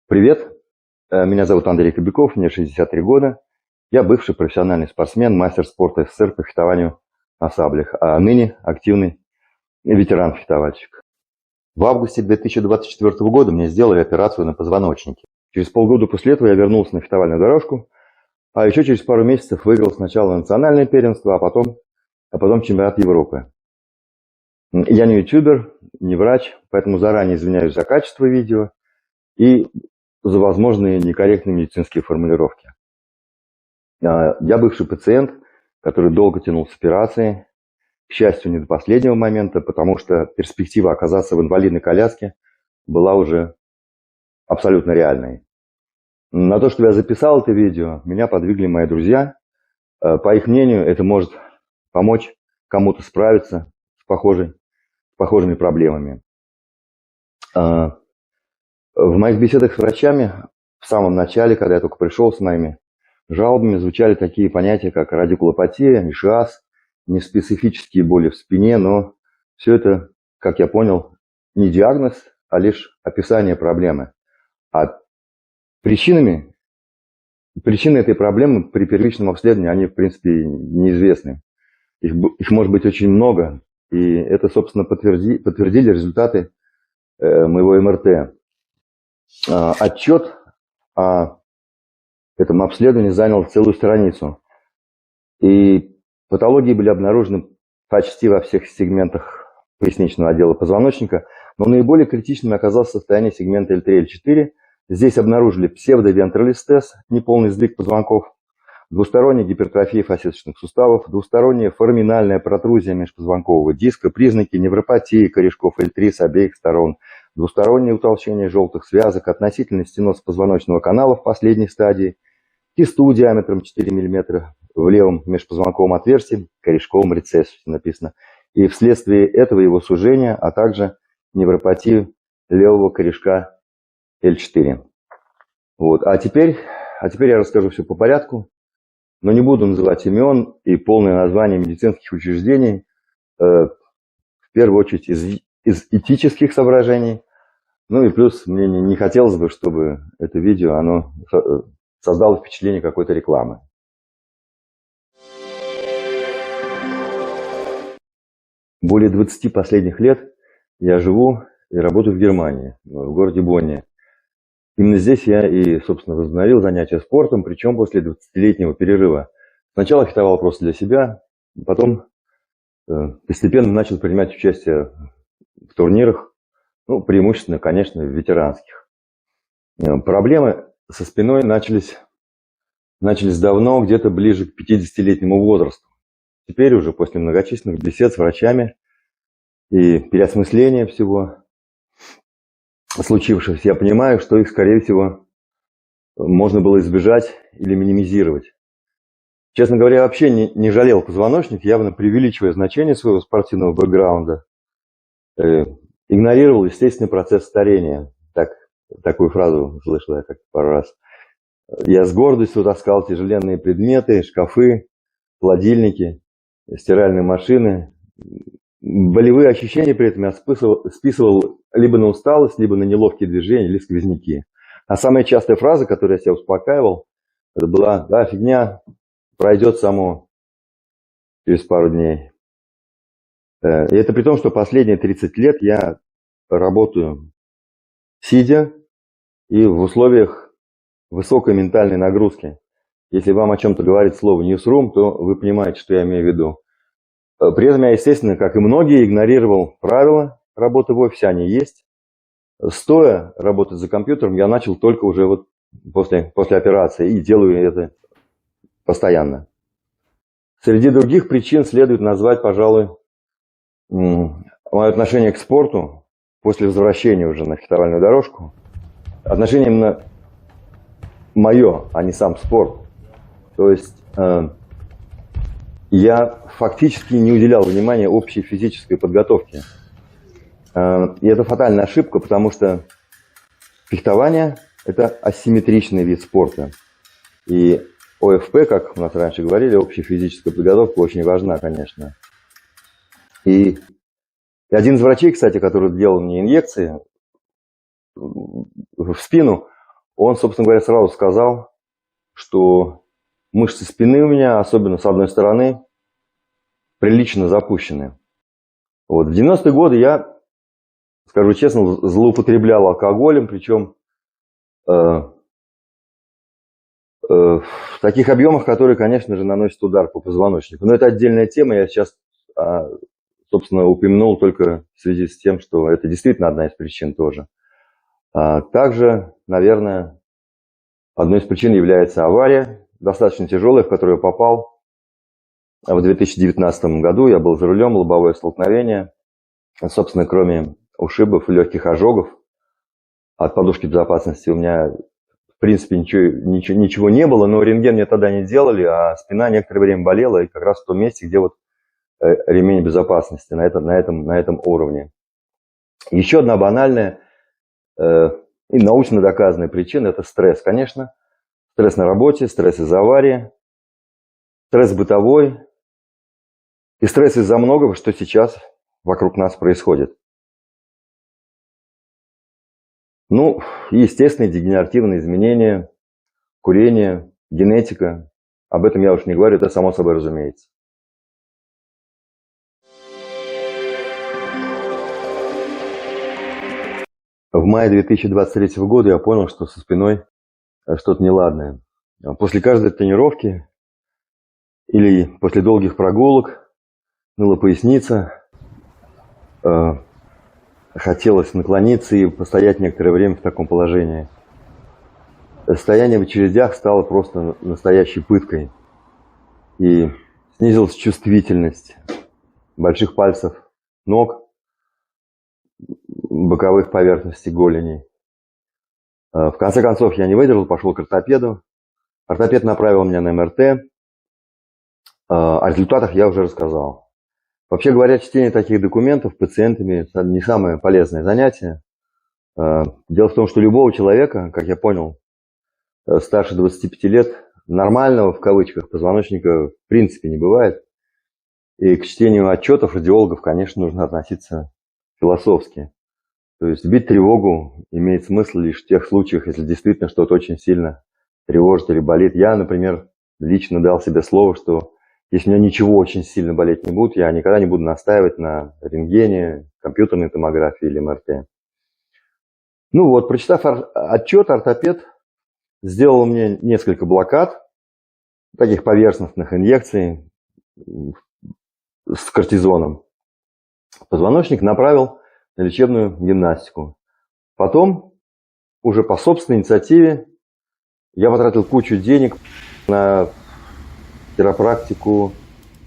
Привет, меня зовут Андрей Кобяков, мне 63 года. Я бывший профессиональный спортсмен, мастер спорта СССР по фехтованию на саблях, а ныне активный ветеран-фехтовальщик. В августе 2024 года мне сделали операцию на позвоночнике. Через полгода после этого я вернулся на фехтовальную дорожку, а еще через пару месяцев выиграл сначала национальное первенство, а потом чемпионат Европы. Я не ютубер, не врач, поэтому заранее извиняюсь за качество видео и за возможные некорректные медицинские формулировки. Я бывший пациент, который долго тянул с операцией, к счастью, не до последнего момента, потому что перспектива оказаться в инвалидной коляске была уже абсолютно реальной. На то, что я записал это видео, меня подвигли мои друзья. По их мнению, это может помочь кому-то справиться с похожими проблемами. В моих беседах с врачами в самом начале, когда я только пришел с моими жалобами, звучали такие понятия, как радикулопатия, ишиаз, неспецифические боли в спине, но все это, как я понял, не диагноз, а лишь описание проблемы. А причины этой проблемы при первичном обследовании, они, в принципе, неизвестны. Их может быть очень много, и это, собственно, подтвердили результаты моего МРТ. Отчет о этом обследовании занял целую страницу. И патологии были обнаружены почти во всех сегментах поясничного отдела позвоночника, но наиболее критичным оказалось состояние сегмента L3-L4. Здесь обнаружили псевдовентролистез, неполный сдвиг позвонков, двусторонняя гипертрофия фасеточных суставов, двусторонняя форминальная протрузия межпозвонкового диска, признаки невропатии корешков L3 с обеих сторон, двустороннее утолщение желтых связок, относительный стеноз позвоночного канала в последней стадии, кисту диаметром 4 мм в левом межпозвонковом отверстии, корешковом рецессусе написано, и вследствие этого его сужения, а также невропатию левого корешка L4. Вот. А теперь я расскажу все по порядку, но не буду называть имен и полное название медицинских учреждений, в первую очередь из этических соображений. Ну и плюс мне не хотелось бы, чтобы это видео оно создало впечатление какой-то рекламы. Более 20 последних лет я живу и работаю в Германии, в городе Бонне. Именно здесь я и, собственно, возобновил занятия спортом, причем после 20-летнего перерыва. Сначала фехтовал просто для себя, потом постепенно начал принимать участие в турнирах, ну, преимущественно, конечно, ветеранских. Проблемы со спиной начались давно, где-то ближе к 50-летнему возрасту. Теперь уже после многочисленных бесед с врачами и переосмысления всего случившегося, я понимаю, что их, скорее всего, можно было избежать или минимизировать. Честно говоря, я вообще не жалел позвоночник, явно преувеличивая значение своего спортивного бэкграунда. Игнорировал естественный процесс старения. Такую фразу слышал я как-то пару раз. Я с гордостью таскал тяжеленные предметы, шкафы, холодильники, стиральные машины. Болевые ощущения при этом я списывал либо на усталость, либо на неловкие движения или сквозняки. А самая частая фраза, которой я себя успокаивал, это была: да, фигня, пройдет само через пару дней. И это при том, что последние 30 лет я работаю сидя и в условиях высокой ментальной нагрузки. Если вам о чем-то говорит слово «newsroom», то вы понимаете, что я имею в виду. При этом я, естественно, как и многие, игнорировал правила работы в офисе, они есть. Стоя работать за компьютером я начал только уже вот после операции и делаю это постоянно. Среди других причин следует назвать, пожалуй, мое отношение к спорту после возвращения уже на фехтовальную дорожку. Отношение именно мое, а не сам спорт. То есть я фактически не уделял внимания общей физической подготовке. И это фатальная ошибка, потому что фехтование – это асимметричный вид спорта. И ОФП, как у нас раньше говорили, общая физическая подготовка очень важна, конечно. И один из врачей, кстати, который делал мне инъекции в спину, он, собственно говоря, сразу сказал, что мышцы спины у меня, особенно с одной стороны, прилично запущены. Вот. В 90-е годы я, скажу честно, злоупотреблял алкоголем, причем в таких объемах, которые, конечно же, наносят удар по позвоночнику. Но это отдельная тема, я сейчас, собственно, упомянул только в связи с тем, что это действительно одна из причин тоже. Также, наверное, одной из причин является авария, достаточно тяжелая, в которую я попал в 2019 году. Я был за рулем, лобовое столкновение. Собственно, кроме ушибов и легких ожогов от подушки безопасности у меня, в принципе, ничего не было, но рентген мне тогда не делали, а спина некоторое время болела, и как раз в том месте, где вот ремень безопасности, на этом уровне. Еще одна банальная и научно доказанная причина – это стресс, конечно. Стресс на работе, стресс из-за аварии, стресс бытовой и стресс из-за многого, что сейчас вокруг нас происходит. Ну, и естественные дегенеративные изменения, курение, генетика. Об этом я уж не говорю, это само собой разумеется. В мае 2023 года я понял, что со спиной что-то неладное. После каждой тренировки или после долгих прогулок ныла поясница, хотелось наклониться и постоять некоторое время в таком положении. Стояние в очередях стало просто настоящей пыткой. И снизилась чувствительность больших пальцев ног, боковых поверхностей голеней. В конце концов я не выдержал, пошел к ортопеду. Ортопед направил меня на МРТ. О результатах я уже рассказал. Вообще говоря, чтение таких документов пациентами не самое полезное занятие. Дело в том, что любого человека, как я понял, старше 25 лет, нормального, в кавычках, позвоночника в принципе не бывает. И к чтению отчетов радиологов, конечно, нужно относиться философски. То есть бить тревогу имеет смысл лишь в тех случаях, если действительно что-то очень сильно тревожит или болит. Я, например, лично дал себе слово, что если у меня ничего очень сильно болеть не будет, я никогда не буду настаивать на рентгене, компьютерной томографии или МРТ. Ну вот, прочитав отчет, ортопед сделал мне несколько блокад, таких поверхностных инъекций с кортизоном. Позвоночник направил на лечебную гимнастику. Потом, уже по собственной инициативе, я потратил кучу денег на хиропрактику,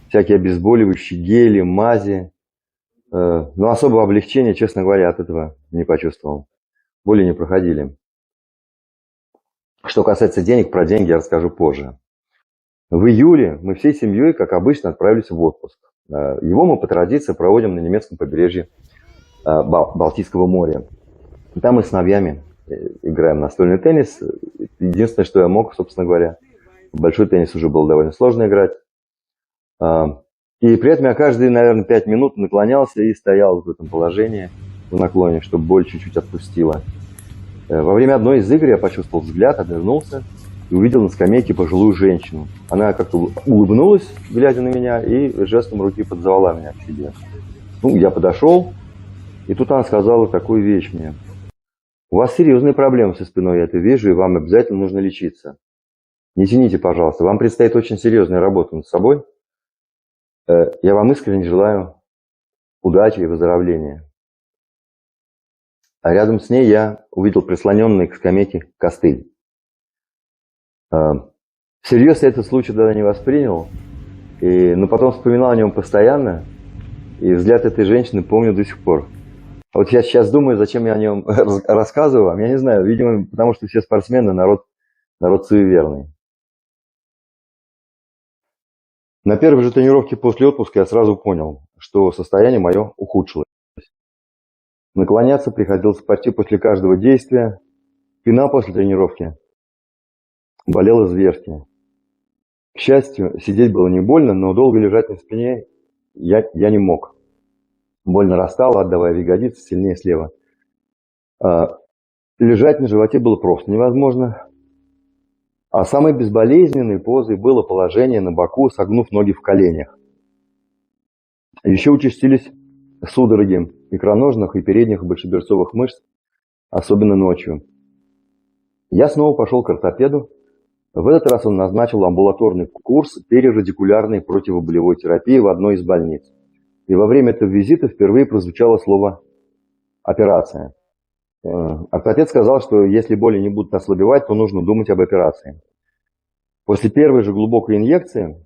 всякие обезболивающие гели, мази. Но особого облегчения, честно говоря, от этого не почувствовал. Боли не проходили. Что касается денег, про деньги я расскажу позже. В июле мы всей семьей, как обычно, отправились в отпуск. Его мы по традиции проводим на немецком побережье Балтийского моря. Там мы с сыновьями играем настольный теннис. Единственное, что я мог, собственно говоря, в большой теннис уже было довольно сложно играть. И при этом я каждые, наверное, 5 минут наклонялся и стоял в этом положении, в наклоне, чтобы боль чуть-чуть отпустила. Во время одной из игр я почувствовал взгляд, обернулся и увидел на скамейке пожилую женщину. Она как-то улыбнулась, глядя на меня, и жестом руки подзвала меня к себе. Ну, я подошел, и тут она сказала такую вещь мне. У вас серьезные проблемы со спиной, я это вижу, и вам обязательно нужно лечиться. Не тяните, пожалуйста, вам предстоит очень серьезная работа над собой. Я вам искренне желаю удачи и выздоровления. А рядом с ней я увидел прислоненный к скамейке костыль. Всерьез я этот случай тогда не воспринял, но потом вспоминал о нем постоянно, и взгляд этой женщины помню до сих пор. А вот я сейчас думаю, зачем я о нем рассказываю вам, я не знаю, видимо, потому что все спортсмены народ суеверный. На первой же тренировке после отпуска я сразу понял, что состояние мое ухудшилось. Наклоняться приходилось почти после каждого действия. Спина после тренировки болела зверски. К счастью, сидеть было не больно, но долго лежать на спине я не мог. Боль нарастала, отдавая в ягодицы сильнее слева. Лежать на животе было просто невозможно. А самой безболезненной позой было положение на боку, согнув ноги в коленях. Еще участились судороги икроножных и передних большеберцовых мышц, особенно ночью. Я снова пошел к ортопеду. В этот раз он назначил амбулаторный курс перирадикулярной противоболевой терапии в одной из больниц. И во время этого визита впервые прозвучало слово «операция». Ортопед сказал, что если боли не будут ослабевать, то нужно думать об операции. После первой же глубокой инъекции,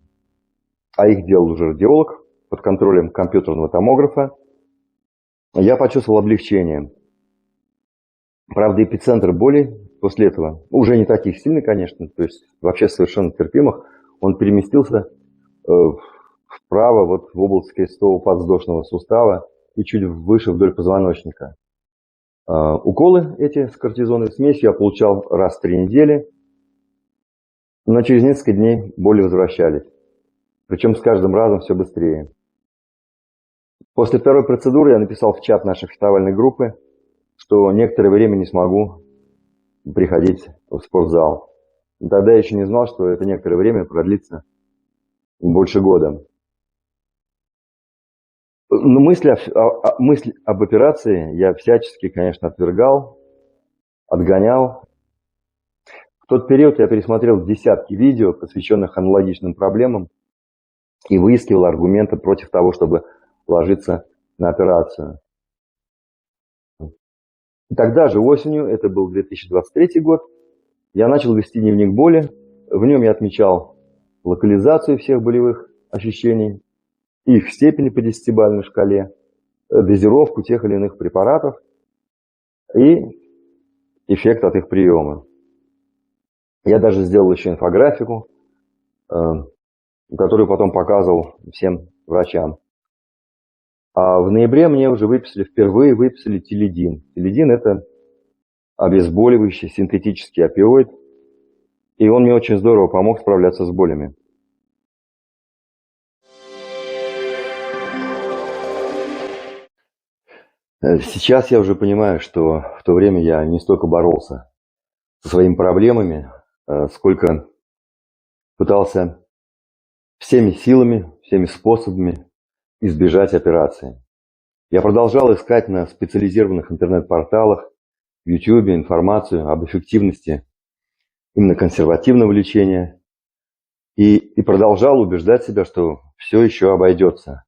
а их делал уже радиолог под контролем компьютерного томографа, я почувствовал облегчение. Правда, эпицентр боли после этого, уже не таких сильных, конечно, то есть вообще совершенно терпимых, он переместился вправо, вот в область крестового подвздошного сустава и чуть выше вдоль позвоночника. Уколы эти с кортизонной смесью я получал раз в 3 недели, но через несколько дней боли возвращались. Причем с каждым разом все быстрее. После второй процедуры я написал в чат нашей фехтовальной группы, что некоторое время не смогу приходить в спортзал. Тогда я еще не знал, что это некоторое время продлится больше года. Но мысль об операции я всячески, конечно, отвергал, отгонял. В тот период я пересмотрел десятки видео, посвященных аналогичным проблемам, и выискивал аргументы против того, чтобы ложиться на операцию. Тогда же осенью, это был 2023 год, я начал вести дневник боли. В нем я отмечал локализацию всех болевых ощущений, их степени по 10-бальной шкале, дозировку тех или иных препаратов и эффект от их приема. Я даже сделал еще инфографику, которую потом показывал всем врачам. А в ноябре мне уже впервые выписали тилидин. Тилидин – это обезболивающий синтетический опиоид, и он мне очень здорово помог справляться с болями. Сейчас я уже понимаю, что в то время я не столько боролся со своими проблемами, сколько пытался всеми силами, всеми способами избежать операции. Я продолжал искать на специализированных интернет-порталах, в YouTube информацию об эффективности именно консервативного лечения и продолжал убеждать себя, что все еще обойдется.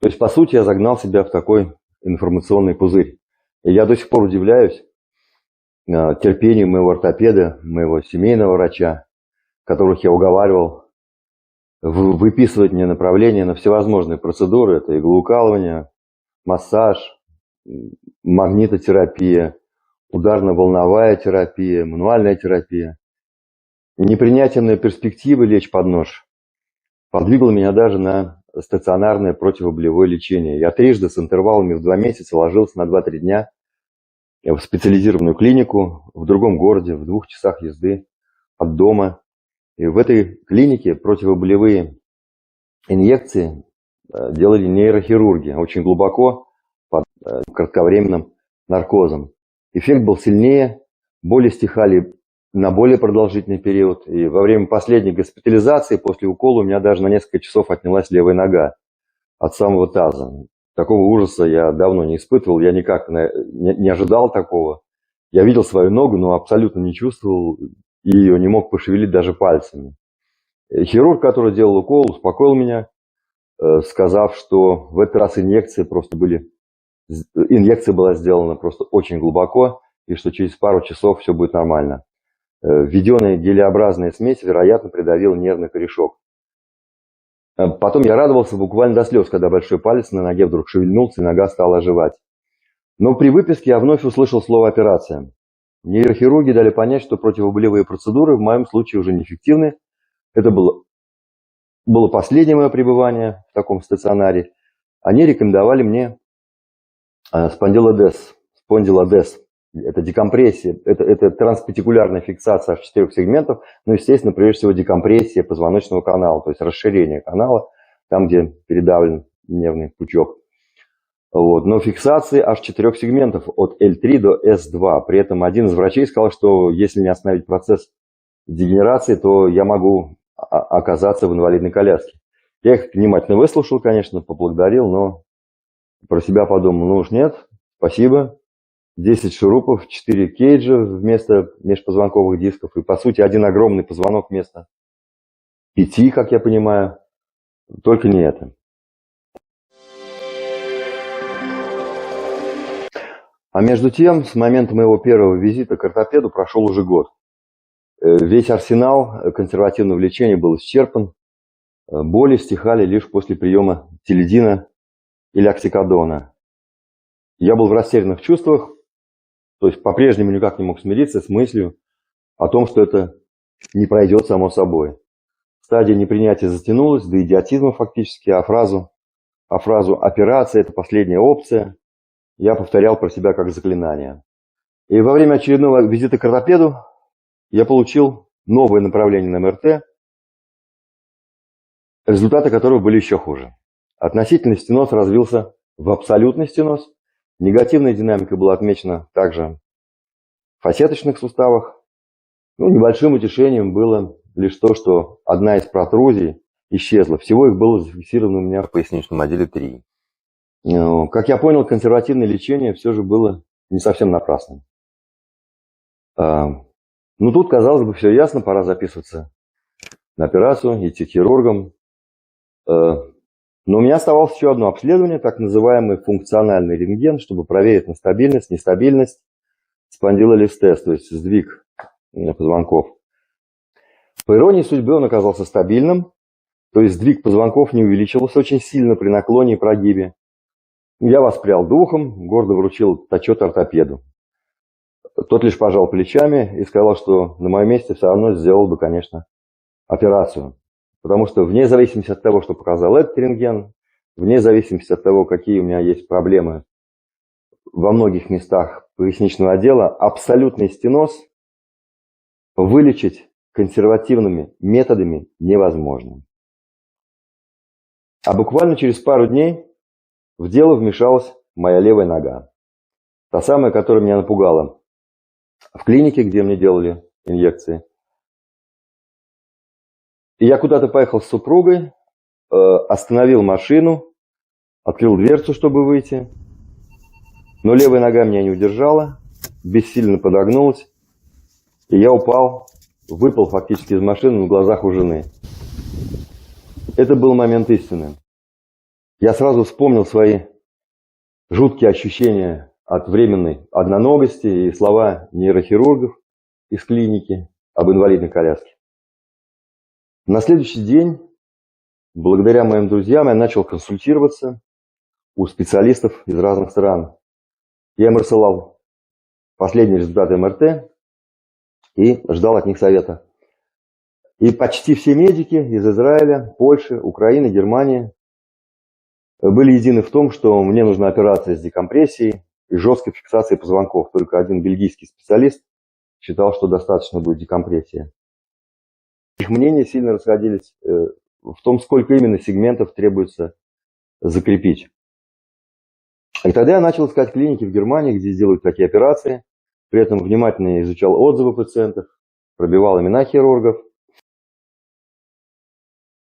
То есть, по сути, я загнал себя в такой информационный пузырь. И я до сих пор удивляюсь терпению моего ортопеда, моего семейного врача, которых я уговаривал выписывать мне направления на всевозможные процедуры. Это иглоукалывание, массаж, магнитотерапия, ударно-волновая терапия, мануальная терапия. Непринятие мной перспективы лечь под нож подвигло меня даже на стационарное противоболевое лечение. Я трижды с интервалами в 2 месяца ложился на 2-3 дня в специализированную клинику в другом городе, в 2 часах езды от дома. И в этой клинике противоболевые инъекции делали нейрохирурги очень глубоко, под кратковременным наркозом. Эффект был сильнее, боли стихали на более продолжительный период. И во время последней госпитализации после укола у меня даже на несколько часов отнялась левая нога от самого таза. Такого ужаса я давно не испытывал, я никак не ожидал такого. Я видел свою ногу, но абсолютно не чувствовал и ее не мог пошевелить даже пальцами. Хирург, который делал укол, успокоил меня, сказав, что в этот раз инъекция была сделана просто очень глубоко, и что через пару часов все будет нормально. Введенная гелеобразная смесь, вероятно, придавила нервный корешок. Потом я радовался буквально до слез, когда большой палец на ноге вдруг шевельнулся, и нога стала оживать. Но при выписке я вновь услышал слово «операция». Нейрохирурги дали понять, что противоболевые процедуры в моем случае уже неэффективны. Это было последнее мое пребывание в таком стационаре. Они рекомендовали мне спондилодез. Это декомпрессия, это транспетикулярная фиксация аж 4 сегментов, ну, естественно, прежде всего декомпрессия позвоночного канала, то есть расширение канала, там, где передавлен нервный пучок. Вот. Но фиксации аж 4 сегментов от L3 до S2. При этом один из врачей сказал, что если не остановить процесс дегенерации, то я могу оказаться в инвалидной коляске. Я их внимательно выслушал, конечно, поблагодарил, но про себя подумал, ну уж нет, спасибо. 10 шурупов, 4 кейджа вместо межпозвонковых дисков и, по сути, один огромный позвонок вместо 5, как я понимаю. Только не это. А между тем, с момента моего первого визита к ортопеду прошел уже год. Весь арсенал консервативного лечения был исчерпан. Боли стихали лишь после приема телидина или оксикодона. Я был в растерянных чувствах, то есть по-прежнему никак не мог смириться с мыслью о том, что это не пройдет само собой. Стадия непринятия затянулась до идиотизма фактически, а фразу «операция – это последняя опция» я повторял про себя как заклинание. И во время очередного визита к ортопеду я получил новое направление на МРТ, результаты которого были еще хуже. Относительный стеноз развился в абсолютный стеноз. Негативная динамика была отмечена также в фасеточных суставах. Небольшим утешением было лишь то, что одна из протрузий исчезла. Всего их было зафиксировано у меня в поясничном отделе 3. Как я понял, консервативное лечение все же было не совсем напрасным. Тут, казалось бы, все ясно, пора записываться на операцию, идти к хирургам. Но у меня оставалось еще одно обследование, так называемый функциональный рентген, чтобы проверить на стабильность, нестабильность спондилолистез, то есть сдвиг позвонков. По иронии судьбы он оказался стабильным, то есть сдвиг позвонков не увеличивался очень сильно при наклоне и прогибе. Я воспрял духом, гордо вручил отчет ортопеду. Тот лишь пожал плечами и сказал, что на моем месте все равно сделал бы, конечно, операцию. Потому что вне зависимости от того, что показал этот рентген, вне зависимости от того, какие у меня есть проблемы во многих местах поясничного отдела, абсолютный стеноз вылечить консервативными методами невозможно. А буквально через пару дней в дело вмешалась моя левая нога. Та самая, которая меня напугала в клинике, где мне делали инъекции. И я куда-то поехал с супругой, остановил машину, открыл дверцу, чтобы выйти. Но левая нога меня не удержала, бессильно подогнулась, и я выпал фактически из машины на глазах у жены. Это был момент истины. Я сразу вспомнил свои жуткие ощущения от временной одноногости и слова нейрохирургов из клиники об инвалидной коляске. На следующий день, благодаря моим друзьям, я начал консультироваться у специалистов из разных стран. Я им рассылал последние результаты МРТ и ждал от них совета. И почти все медики из Израиля, Польши, Украины, Германии были едины в том, что мне нужна операция с декомпрессией и жесткой фиксацией позвонков. Только один бельгийский специалист считал, что достаточно будет декомпрессия. Их мнения сильно расходились в том, сколько именно сегментов требуется закрепить. И тогда я начал искать клиники в Германии, где делают такие операции. При этом внимательно изучал отзывы пациентов, пробивал имена хирургов.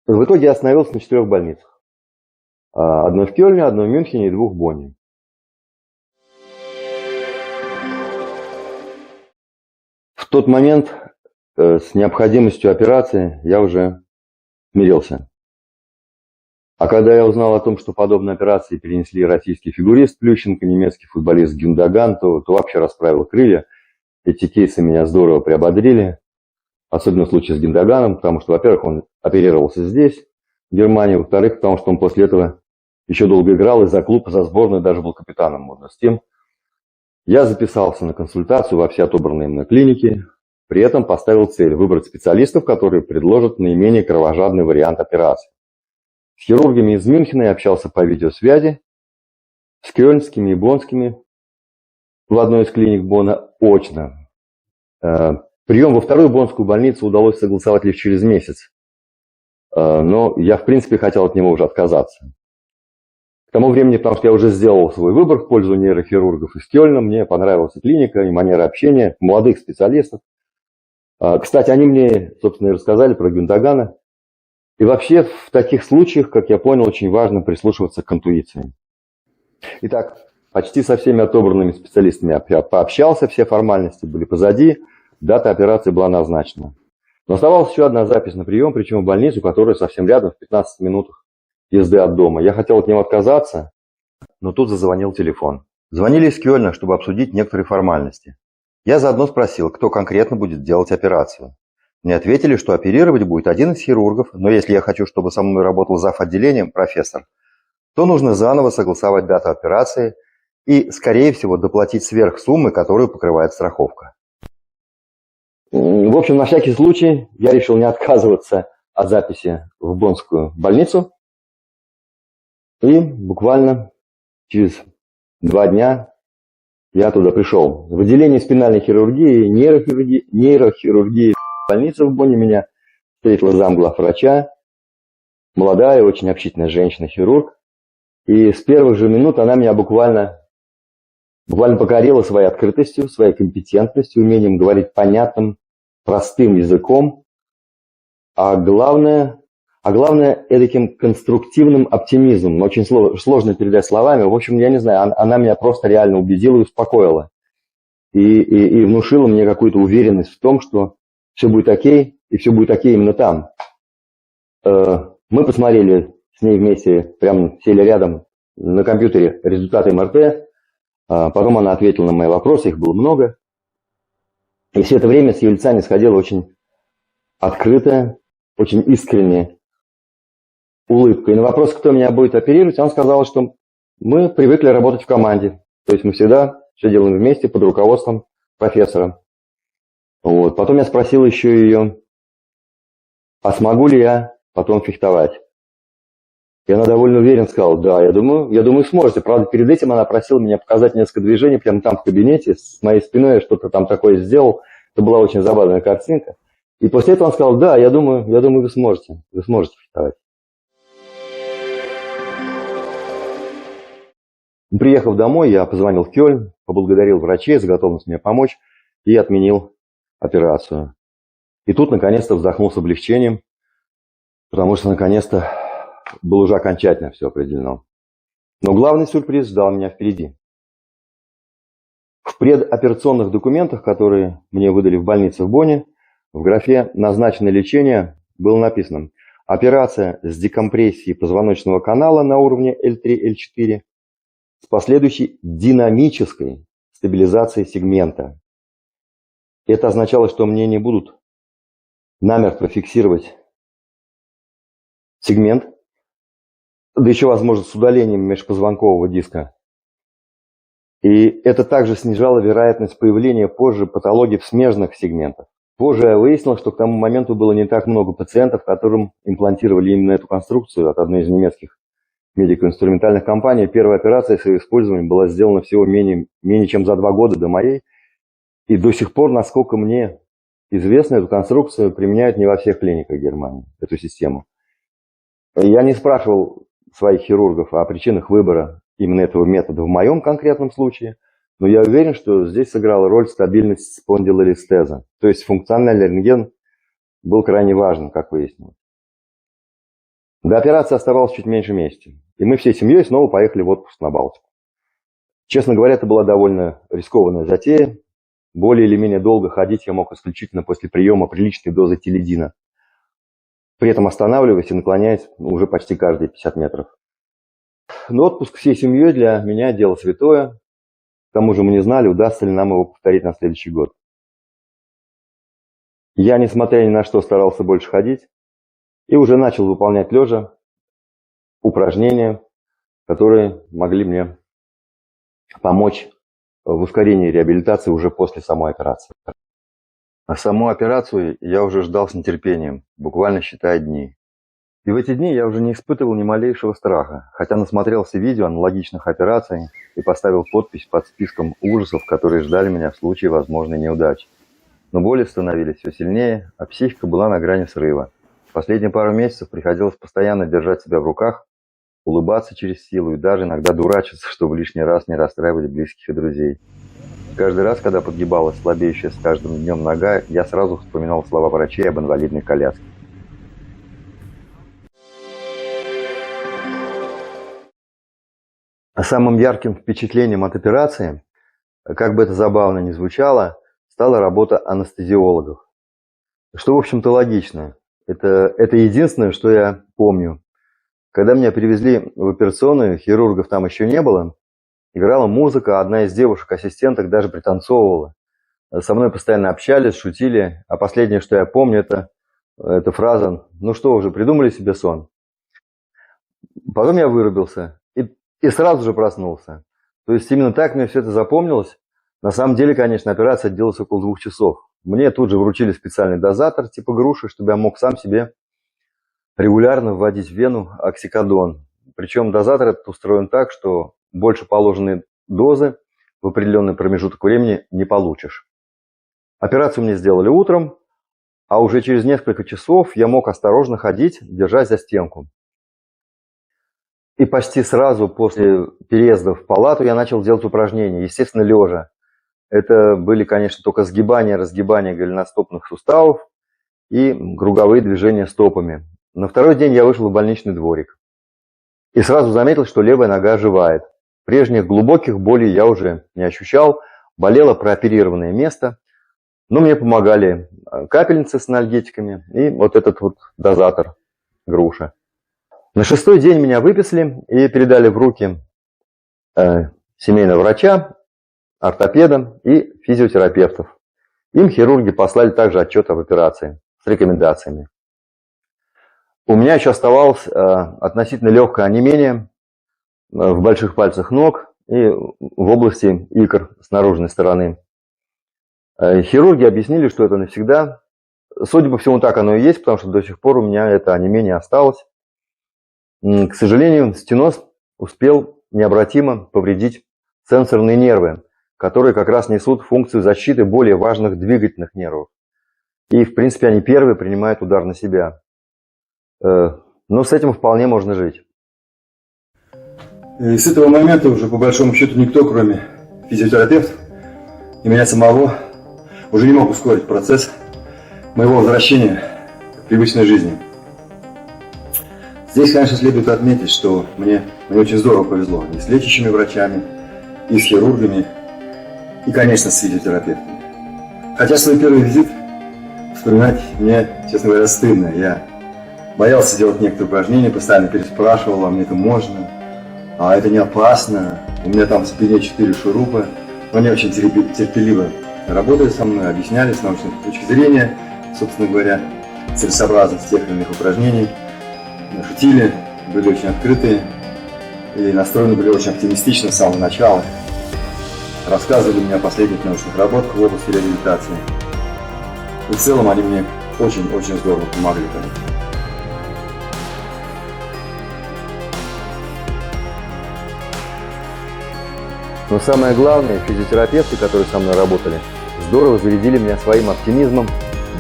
В итоге я остановился на 4 больницах. Одной в Кёльне, одной в Мюнхене и 2 в Бонне. В тот момент с необходимостью операции я уже смирился. А когда я узнал о том, что подобные операции перенесли российский фигурист Плющенко, немецкий футболист Гюндаган, то вообще расправил крылья. Эти кейсы меня здорово приободрили, особенно в случае с Гюндаганом, потому что, во-первых, он оперировался здесь, в Германии, во-вторых, потому что он после этого еще долго играл и за клуб, и за сборную, даже был капитаном модно с тем. Я записался на консультацию во все отобранные мной клиники, при этом поставил цель выбрать специалистов, которые предложат наименее кровожадный вариант операции. С хирургами из Мюнхена я общался по видеосвязи, с кёльнскими и боннскими в одной из клиник Бонна очно. Прием во вторую боннскую больницу удалось согласовать лишь через месяц, но я в принципе хотел от него уже отказаться. тому времени, потому что я уже сделал свой выбор в пользу нейрохирургов из Кёльна, мне понравилась и клиника, и манера общения молодых специалистов. Кстати, они мне, собственно, и рассказали про Гюндагана. И вообще в таких случаях, как я понял, очень важно прислушиваться к интуиции. Итак, почти со всеми отобранными специалистами я пообщался, все формальности были позади, дата операции была назначена. Но оставалась еще одна запись на прием, причем в больницу, которая совсем рядом, в 15 минутах езды от дома. Я хотел от него отказаться, но тут зазвонил телефон. Звонили из Кёльна, чтобы обсудить некоторые формальности. Я заодно спросил, кто конкретно будет делать операцию. Мне ответили, что оперировать будет один из хирургов, но если я хочу, чтобы со мной работал зав. Отделением, профессор, то нужно заново согласовать дату операции и, скорее всего, доплатить сверх суммы, которую покрывает страховка. В общем, на всякий случай я решил не отказываться от записи в Боннскую больницу. И буквально через 2 дня я туда пришел. В отделении спинальной хирургии, нейрохирургии больницы в Бонне меня встретила замглавврача, молодая, очень общительная женщина-хирург. И с первых же минут она меня буквально покорила своей открытостью, своей компетентностью, умением говорить понятным, простым языком, а главное, таким конструктивным оптимизмом. Очень сложно передать словами. В общем, я не знаю, она меня просто реально убедила и успокоила. И внушила мне какую-то уверенность в том, что все будет окей, и все будет окей именно там. Мы посмотрели с ней вместе, прям сели рядом на компьютере результаты МРТ. Потом она ответила на мои вопросы, их было много. И все это время с ее лица не сходила очень открытая, очень искренняя улыбка. И на вопрос, кто меня будет оперировать, он сказал, что мы привыкли работать в команде. То есть мы всегда все делаем вместе под руководством профессора. Вот. Потом я спросил еще ее, а смогу ли я потом фехтовать? И она довольно уверенно сказала, да, я думаю, сможете. Правда, перед этим она просила меня показать несколько движений прямо там в кабинете, с моей спиной я что-то там такое сделал. Это была очень забавная картинка. И после этого он сказал, да, я думаю, вы сможете фехтовать. Приехав домой, я позвонил в Кёльн, поблагодарил врачей за готовность мне помочь и отменил операцию. И тут наконец-то вздохнул с облегчением, потому что наконец-то было уже окончательно все определено. Но главный сюрприз ждал меня впереди. В предоперационных документах, которые мне выдали в больнице в Бонне, в графе «Назначенное лечение» было написано «Операция с декомпрессией позвоночного канала на уровне L3-L4 с последующей динамической стабилизацией сегмента». Это означало, что мне не будут намертво фиксировать сегмент, да еще, возможно, с удалением межпозвонкового диска. И это также снижало вероятность появления позже патологий в смежных сегментах. Позже я выяснил, что к тому моменту было не так много пациентов, которым имплантировали именно эту конструкцию от одной из немецких медико-инструментальных компаний. Первая операция с ее использованием была сделана всего менее чем за 2 года до моей. И до сих пор, насколько мне известно, эту конструкцию применяют не во всех клиниках Германии, эту систему. Я не спрашивал своих хирургов о причинах выбора именно этого метода в моем конкретном случае, но я уверен, что здесь сыграла роль стабильность спондилолистеза. То есть функциональный рентген был крайне важен, как выяснилось. До операции оставалось чуть меньше месяца, и мы всей семьей снова поехали в отпуск на Балтику. Честно говоря, это была довольно рискованная затея. Более или менее долго ходить я мог исключительно после приема приличной дозы телидина, при этом останавливаясь и наклоняясь уже почти каждые 50 метров. Но отпуск всей семьей для меня дело святое. К тому же мы не знали, удастся ли нам его повторить на следующий год. Я, несмотря ни на что, старался больше ходить и уже начал выполнять лежа упражнения, которые могли мне помочь в ускорении реабилитации уже после самой операции. А саму операцию я уже ждал с нетерпением, буквально считая дни. И в эти дни я уже не испытывал ни малейшего страха, хотя насмотрелся видео аналогичных операций и поставил подпись под списком ужасов, которые ждали меня в случае возможной неудачи. Но боли становились все сильнее, а психика была на грани срыва. В последние пару месяцев приходилось постоянно держать себя в руках, улыбаться через силу и даже иногда дурачиться, чтобы лишний раз не расстраивать близких и друзей. Каждый раз, когда подгибалась слабеющая с каждым днем нога, я сразу вспоминал слова врачей об инвалидной коляске. А самым ярким впечатлением от операции, как бы это забавно ни звучало, стала работа анестезиологов. Что, в общем-то, логично. Это единственное, что я помню. Когда меня перевезли в операционную, хирургов там еще не было, играла музыка, одна из девушек-ассистенток даже пританцовывала. Со мной постоянно общались, шутили, а последнее, что я помню, это фраза «Ну что, уже придумали себе сон?». Потом я вырубился и сразу же проснулся. То есть именно так мне все это запомнилось. На самом деле, конечно, операция длилась около 2 часов. Мне тут же вручили специальный дозатор типа груши, чтобы я мог сам себе регулярно вводить в вену оксикодон. Причем дозатор этот устроен так, что больше положенной дозы в определенный промежуток времени не получишь. Операцию мне сделали утром, а уже через несколько часов я мог осторожно ходить, держась за стенку. И почти сразу после переезда в палату я начал делать упражнения, естественно, лежа. Это были, конечно, только сгибания, разгибания голеностопных суставов и круговые движения стопами. На второй день я вышел в больничный дворик. И сразу заметил, что левая нога оживает. Прежних глубоких болей я уже не ощущал, болело прооперированное место. Но мне помогали капельницы с анальгетиками и вот этот вот дозатор груша. На 6-й день меня выписали и передали в руки семейного врача, ортопеда и физиотерапевтов. Им хирурги послали также отчет об операции с рекомендациями. У меня еще оставалось относительно легкое онемение в больших пальцах ног и в области икр с наружной стороны. Хирурги объяснили, что это навсегда. Судя по всему, так оно и есть, потому что до сих пор у меня это онемение осталось. К сожалению, стеноз успел необратимо повредить сенсорные нервы, которые как раз несут функцию защиты более важных двигательных нервов. И, в принципе, они первые принимают удар на себя. Но с этим вполне можно жить. И с этого момента уже, по большому счету, никто, кроме физиотерапевта и меня самого, уже не мог ускорить процесс моего возвращения к привычной жизни. Здесь, конечно, следует отметить, что мне очень здорово повезло и с лечащими врачами, и с хирургами, и, конечно, с физиотерапевтами. Хотя свой первый визит вспоминать мне, честно говоря, стыдно. Я боялся делать некоторые упражнения, постоянно переспрашивал, а мне это можно, а это не опасно, у меня там в спине 4 шурупа. Но они очень терпеливо работали со мной, объясняли с научной точки зрения, собственно говоря, целесообразность тех или иных упражнений. Шутили, были очень открытые и настроены были очень оптимистично с самого начала. Рассказывали мне о последних научных работах в области реабилитации. И в целом они мне очень-очень здорово помогли. Но самое главное, физиотерапевты, которые со мной работали, здорово зарядили меня своим оптимизмом,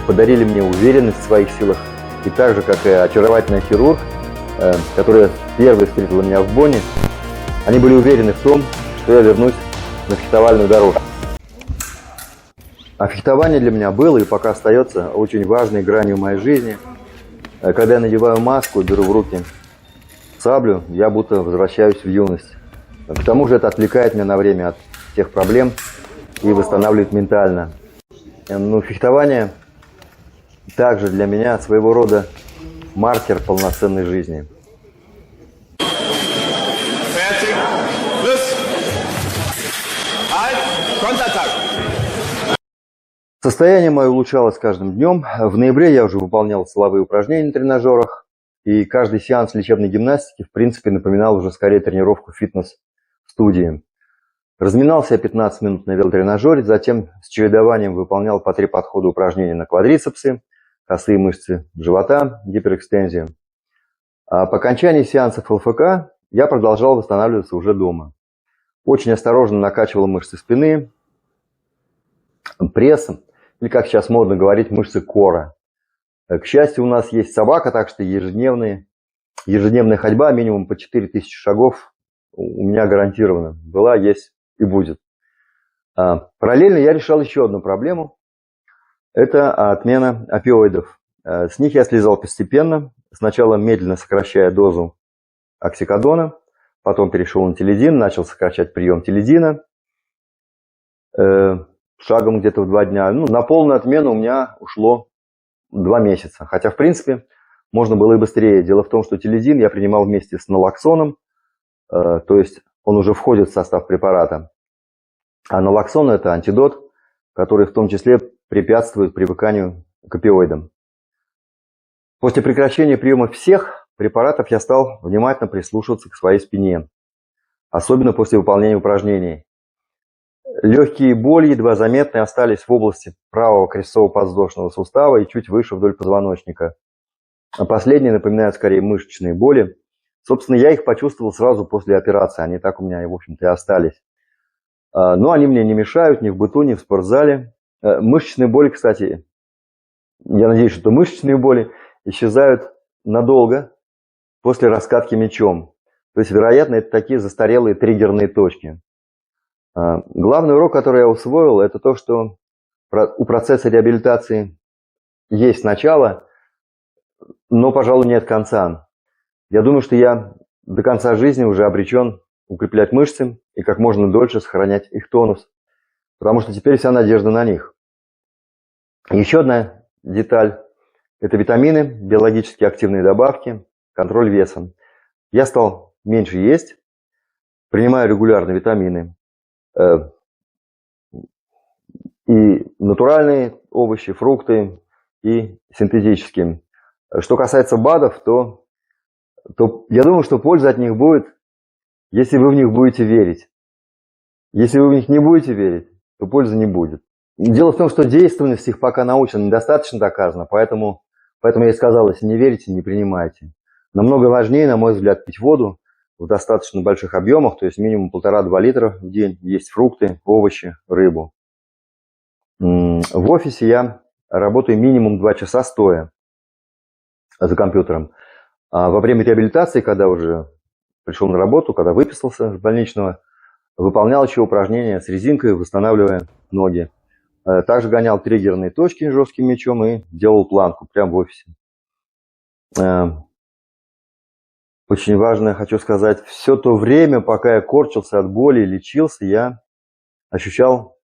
подарили мне уверенность в своих силах. И так же, как и очаровательный хирург, которая первой встретила меня в Бонне, они были уверены в том, что я вернусь на фехтовальную дорожку. А фехтование для меня было и пока остается очень важной гранью моей жизни. Когда я надеваю маску, беру в руки саблю, я будто возвращаюсь в юность. К тому же это отвлекает меня на время от тех проблем и восстанавливает ментально. Фехтование также для меня своего рода маркер полноценной жизни. Состояние мое улучшалось с каждым днем. В ноябре я уже выполнял силовые упражнения на тренажерах, и каждый сеанс лечебной гимнастики, в принципе, напоминал уже скорее тренировку в фитнес-студии. Разминался я 15 минут на велотренажере, затем с чередованием выполнял по 3 подхода упражнений на квадрицепсы, косые мышцы живота, гиперэкстензию. А по окончании сеансов ЛФК я продолжал восстанавливаться уже дома. Очень осторожно накачивал мышцы спины, пресс, или, как сейчас модно говорить, мышцы кора. К счастью, у нас есть собака, так что ежедневные ежедневная ходьба минимум по 4000 шагов у меня гарантированно была, есть и будет. Параллельно я решал еще одну проблему. Это отмена опиоидов. С них я слезал постепенно. Сначала медленно сокращая дозу оксикодона, потом перешел на телидин, начал сокращать прием телидина шагом где-то в 2 дня. На полную отмену у меня ушло 2 месяца. Хотя, в принципе, можно было и быстрее. Дело в том, что телидин я принимал вместе с налоксоном, то есть он уже входит в состав препарата. А налоксон – это антидот, который в том числе препятствует привыканию к опиоидам. После прекращения приема всех препаратов я стал внимательно прислушиваться к своей спине, особенно после выполнения упражнений. Легкие боли, едва заметные, остались в области правого крестцово-подвздошного сустава и чуть выше вдоль позвоночника. А последние напоминают скорее мышечные боли. Собственно, я их почувствовал сразу после операции, они так у меня, в общем-то, и остались. Но они мне не мешают ни в быту, ни в спортзале. Мышечные боли, кстати, я надеюсь, что мышечные боли исчезают надолго после раскатки мячом. То есть, вероятно, это такие застарелые триггерные точки. Главный урок, который я усвоил, это то, что у процесса реабилитации есть начало, но, пожалуй, нет конца. Я думаю, что я до конца жизни уже обречен укреплять мышцы и как можно дольше сохранять их тонус, потому что теперь вся надежда на них. Еще одна деталь – это витамины, биологически активные добавки, контроль веса. Я стал меньше есть, принимаю регулярно витамины и натуральные овощи, фрукты, и синтетические. Что касается БАДов, то я думаю, что польза от них будет, если вы в них будете верить. Если вы в них не будете верить, то пользы не будет. Дело в том, что действенность их пока научно недостаточно доказана, поэтому я и сказал, если не верите, не принимайте. Намного важнее, на мой взгляд, пить воду в достаточно больших объемах, то есть минимум 1,5-2 литра в день, есть фрукты, овощи, рыбу. В офисе я работаю минимум 2 часа стоя за компьютером. А во время реабилитации, когда уже пришел на работу, когда выписался с больничного, выполнял еще упражнения с резинкой, восстанавливая ноги. Также гонял триггерные точки жестким мячом и делал планку прямо в офисе. Очень важно, хочу сказать, все то время, пока я корчился от боли и лечился, я ощущал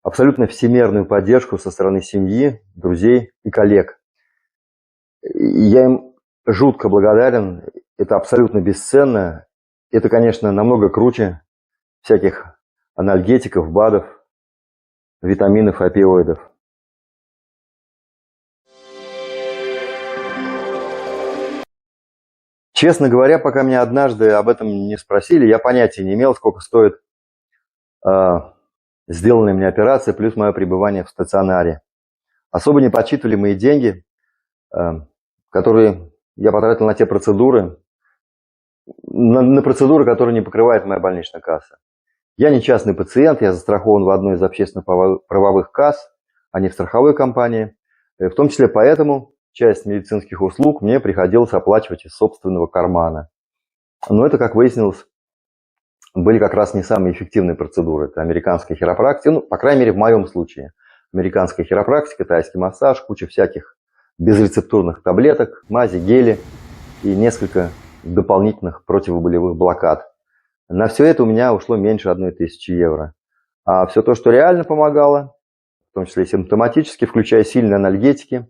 абсолютно всемирную поддержку со стороны семьи, друзей и коллег. Я им жутко благодарен, это абсолютно бесценно. Это, конечно, намного круче всяких анальгетиков, БАДов, витаминов и опиоидов. Честно говоря, пока меня однажды об этом не спросили, я понятия не имел, сколько стоит сделанная мне операция плюс мое пребывание в стационаре. Особо не подсчитывали мои деньги, которые я потратил на те процедуры, на процедуры, которые не покрывает моя больничная касса. Я не частный пациент, я застрахован в одной из общественно-правовых касс, а не в страховой компании. В том числе поэтому часть медицинских услуг мне приходилось оплачивать из собственного кармана. Но это, как выяснилось, были как раз не самые эффективные процедуры. Это американская хиропрактика, по крайней мере, в моем случае. Американская хиропрактика, тайский массаж, куча всяких безрецептурных таблеток, мази, гели и несколько дополнительных противоболевых блокад. На все это у меня ушло меньше 1000 евро. А все то, что реально помогало, в том числе и симптоматически, включая сильные анальгетики,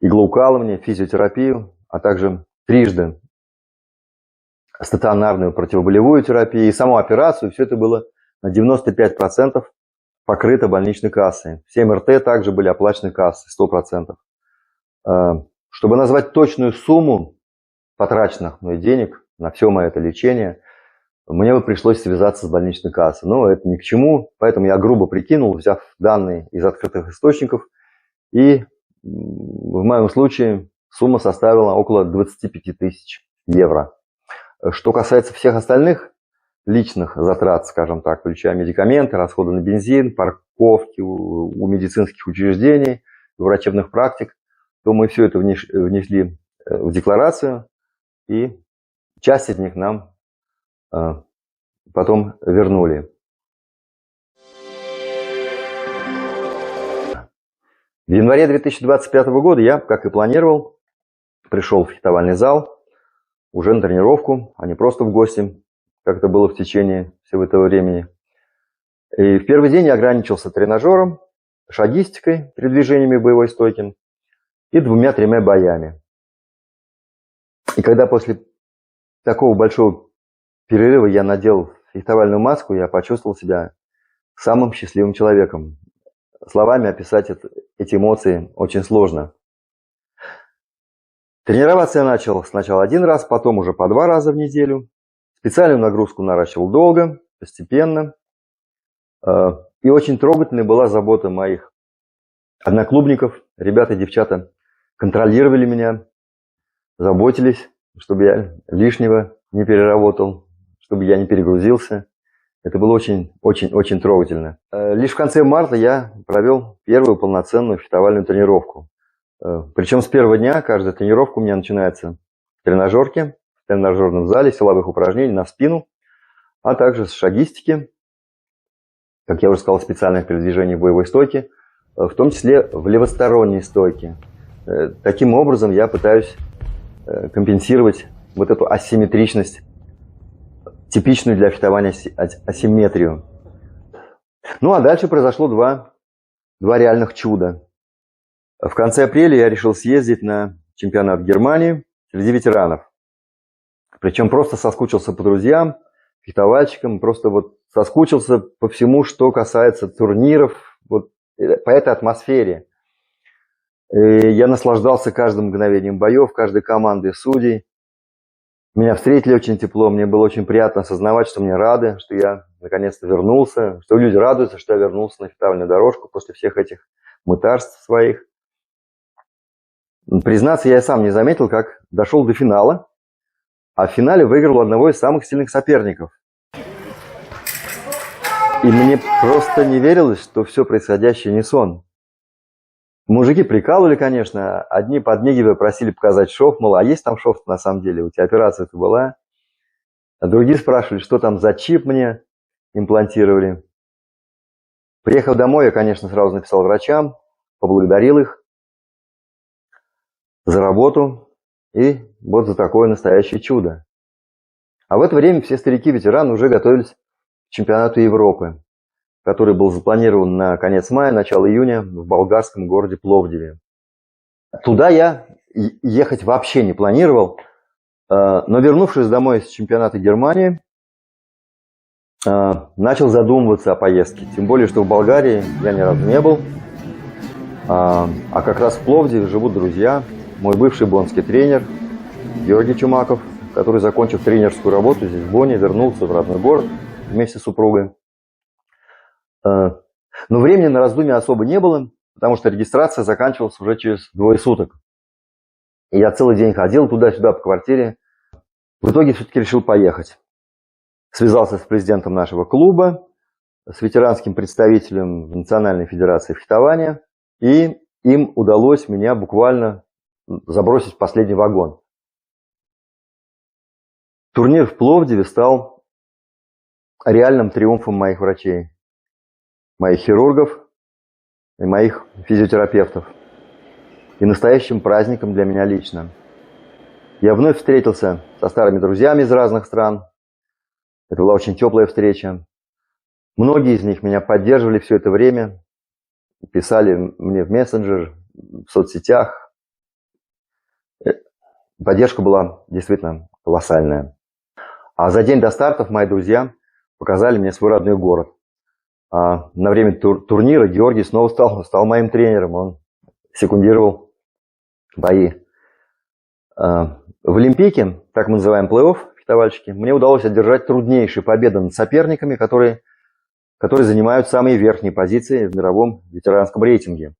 иглоукалывание, физиотерапию, а также трижды стационарную противоболевую терапию и саму операцию, все это было на 95% покрыто больничной кассой. Все МРТ также были оплачены кассой, 100%. Чтобы назвать точную сумму потраченных мной денег на все мое это лечение, мне бы пришлось связаться с больничной кассой. Но это ни к чему, поэтому я грубо прикинул, взяв данные из открытых источников, и в моем случае сумма составила около 25 000 евро. Что касается всех остальных личных затрат, скажем так, включая медикаменты, расходы на бензин, парковки у медицинских учреждений, врачебных практик, то мы все это внесли в декларацию. и часть из них нам потом вернули. В январе 2025 года я, как и планировал, пришел в фехтовальный зал уже на тренировку, а не просто в гости, как это было в течение всего этого времени. И в первый день я ограничился тренажером, шагистикой, передвижениями боевой стойки и 2-3 боями. И когда после такого большого перерыва я надел фехтовальную маску, я почувствовал себя самым счастливым человеком. Словами описать эти эмоции очень сложно. Тренироваться я начал сначала 1 раз, потом уже по 2 раза в неделю. Специальную нагрузку наращивал долго, постепенно. И очень трогательной была забота моих одноклубников. Ребята и девчата контролировали меня, заботились, чтобы я лишнего не переработал, чтобы я не перегрузился. Это было очень трогательно. Лишь в конце марта я провел первую полноценную фехтовальную тренировку. Причем с первого дня каждая тренировка у меня начинается в тренажерке, в тренажерном зале, силовых упражнений на спину, а также с шагистики, как я уже сказал, специальных передвижений в боевой стойке, в том числе в левосторонней стойке. Таким образом я пытаюсь компенсировать вот эту асимметричность, типичную для фехтования асимметрию. Ну а дальше произошло два реальных чуда. В конце апреля я решил съездить на чемпионат Германии среди ветеранов. Причем просто соскучился по друзьям, фехтовальщикам, просто вот соскучился по всему, что касается турниров, вот по этой атмосфере. И я наслаждался каждым мгновением боев, каждой командой судей. Меня встретили очень тепло, мне было очень приятно осознавать, что мне рады, что я наконец-то вернулся, что люди радуются, что я вернулся на фехтовальную дорожку после всех этих мытарств своих. Признаться, я и сам не заметил, как дошел до финала, а в финале выиграл одного из самых сильных соперников. И мне просто не верилось, что все происходящее не сон. Мужики прикалывали, конечно, одни подмигивая просили показать шов, мол, а есть там шов на самом деле, у тебя операция-то была. А другие спрашивали, что там за чип мне имплантировали. Приехав домой, я, конечно, сразу написал врачам, поблагодарил их за работу и вот за такое настоящее чудо. А в это время все старики-ветераны уже готовились к чемпионату Европы, который был запланирован на конец мая, начало июня в болгарском городе Пловдиве. Туда я ехать вообще не планировал, но вернувшись домой с чемпионата Германии, начал задумываться о поездке. Тем более, что в Болгарии я ни разу не был, а как раз в Пловдиве живут друзья. Мой бывший боннский тренер Георгий Чумаков, который, закончив тренерскую работу здесь в Бонне, вернулся в родной город вместе с супругой. Но времени на раздумья особо не было, потому что регистрация заканчивалась уже через 2 суток. И я целый день ходил туда-сюда по квартире. В итоге все-таки решил поехать. Связался с президентом нашего клуба, с ветеранским представителем Национальной федерации фехтования, и им удалось меня буквально забросить в последний вагон. Турнир в Пловдиве стал реальным триумфом моих врачей, моих хирургов и моих физиотерапевтов. И настоящим праздником для меня лично. Я вновь встретился со старыми друзьями из разных стран. Это была очень теплая встреча. Многие из них меня поддерживали все это время, писали мне в мессенджер, в соцсетях. Поддержка была действительно колоссальная. А за день до стартов мои друзья показали мне свой родной город. На время турнира Георгий снова стал моим тренером. Он секундировал бои. В Олимпийке, так мы называем плей-офф, фехтовальщики, мне удалось одержать труднейшие победы над соперниками, которые занимают самые верхние позиции в мировом ветеранском рейтинге.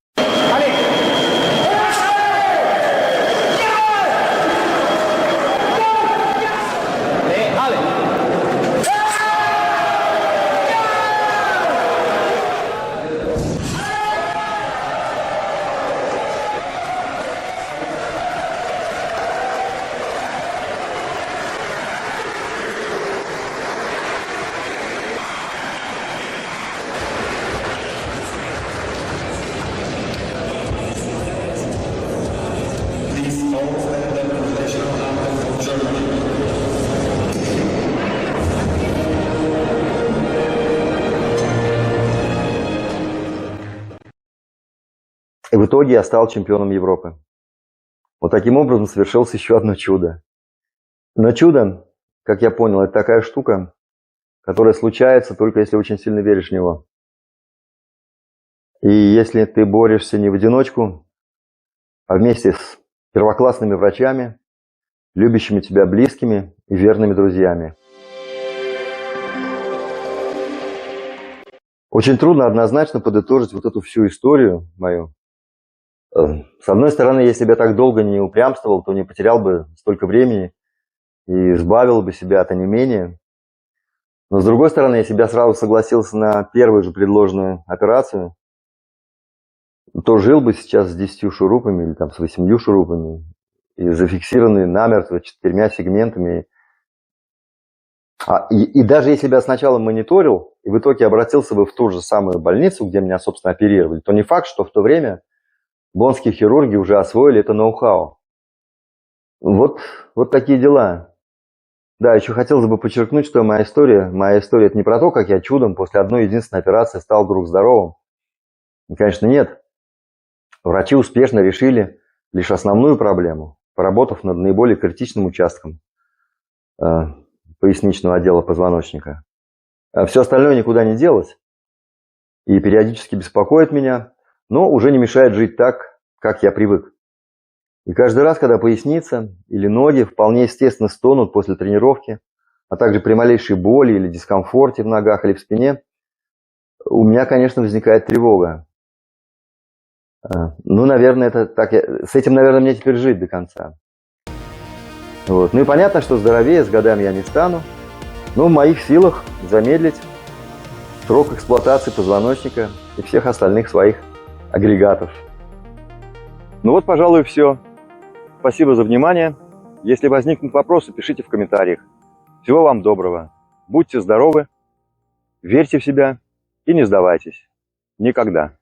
И в итоге я стал чемпионом Европы. Вот таким образом совершилось еще одно чудо. Но чудо, как я понял, это такая штука, которая случается только если очень сильно веришь в него. И если ты борешься не в одиночку, а вместе с первоклассными врачами, любящими тебя близкими и верными друзьями. Очень трудно однозначно подытожить вот эту всю историю мою. С одной стороны, если бы я так долго не упрямствовал, то не потерял бы столько времени и избавил бы себя от онемения. Но с другой стороны, если бы я сразу согласился на первую же предложенную операцию, то жил бы сейчас с 10 шурупами или там с 8 шурупами и зафиксированный намертво 4 сегментами. И даже если бы я сначала мониторил и в итоге обратился бы в ту же самую больницу, где меня, собственно, оперировали, то не факт, что в то время боннские хирурги уже освоили это ноу-хау. Вот такие дела. Да, еще хотелось бы подчеркнуть, что моя история это не про то, как я чудом после одной единственной операции стал вдруг здоровым. И, конечно, нет. Врачи успешно решили лишь основную проблему, поработав над наиболее критичным участком поясничного отдела позвоночника. А все остальное никуда не делось и периодически беспокоит меня, но уже не мешает жить так, как я привык. И каждый раз, когда поясница или ноги вполне естественно стонут после тренировки, а также при малейшей боли или дискомфорте в ногах или в спине, у меня, конечно, возникает тревога. Ну, наверное, это так. С этим, наверное, мне теперь жить до конца. Вот. Ну и понятно, что здоровее с годами я не стану, но в моих силах замедлить срок эксплуатации позвоночника и всех остальных своих агрегатов. Ну вот, пожалуй, все. Спасибо за внимание. Если возникнут вопросы, пишите в комментариях. Всего вам доброго. Будьте здоровы, верьте в себя и не сдавайтесь. Никогда.